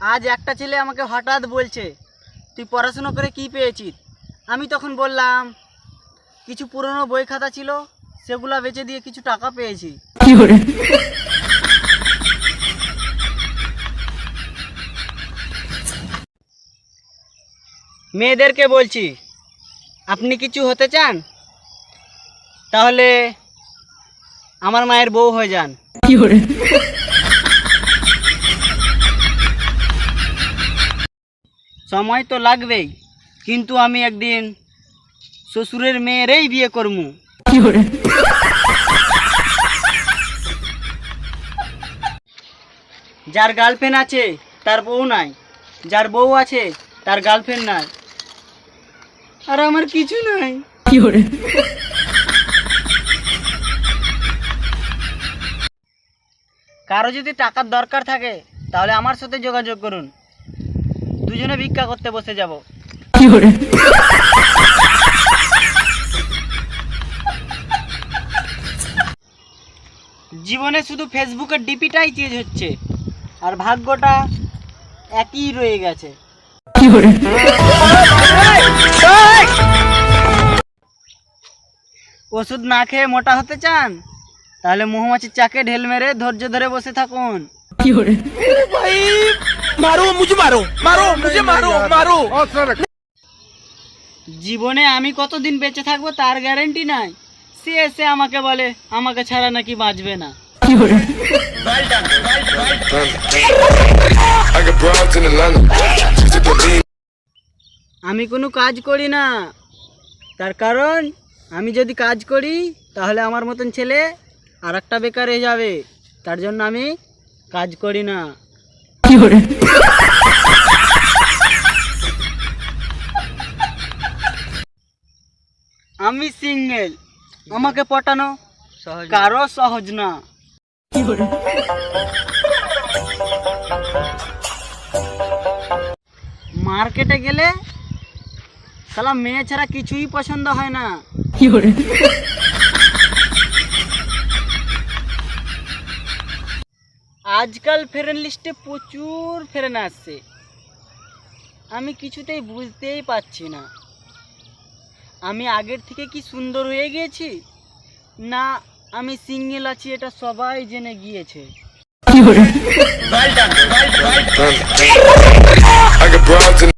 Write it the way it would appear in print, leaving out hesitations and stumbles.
আজ একটা ছেলে আমাকে হঠাৎ বলছে, তুই পড়াশুনো করে কি পেয়েছিস? আমি তখন বললাম, কিছু পুরনো বই খাতা ছিল, সেগুলা বেচে দিয়ে কিছু টাকা পেয়েছি। মেয়েদেরকে বলছি, আপনি কিছু হতে চান তাহলে আমার মায়ের বউ হয়ে যান। সময় তো লাগবেই, কিন্তু আমি একদিন শ্বশুরের মেয়েরই বিয়ে করবো। যার গার্লফ্রেন্ড আছে তার বউ নাই, যার বউ আছে তার গার্লফ্রেন্ড নাই, আর আমার কিছু নাই। কারো যদি টাকার দরকার থাকে তাহলে আমার সাথে যোগাযোগ করুন, দুজনে ভিক্ষা করতে বসে যাব। জীবনে শুধু ফেসবুকের ডিপিটাই চেঞ্জ হচ্ছে, আর ভাগ্যটা একই রয়ে গেছে। ওষুধ না খেয়ে মোটা হতে চান তাহলে মৌমাছির চাকে ঢেল মেরে ধৈর্য ধরে বসে থাকুন। জীবনে আমি কতদিন বেঁচে থাকবো তার গ্যারান্টি নাই, সে এসে আমাকে বলে আমাকে ছাড়া নাকি বাঁচবে না। আমি কোনো কাজ করি না, তার কারণ আমি যদি কাজ করি তাহলে আমার মতন ছেলে আর একটা বেকার হয়ে যাবে, তার জন্য আমি কাজ করি না। আমি সিঙ্গেল, আমাকে পটানো কারো সহজ না। মার্কেটে গেলে শালা মেয়ে ছাড়া কিছুই পছন্দ হয় না। আজকাল ফ্রেন্ড লিস্টে প্রচুর ফ্রেন্ড আসছে, আমি কিছুতেই বুঝতেই পারছি না আমি আগের থেকে কি সুন্দর হয়ে গিয়েছি, না আমি সিঙ্গেল আছি এটা সবাই জেনে গিয়েছে।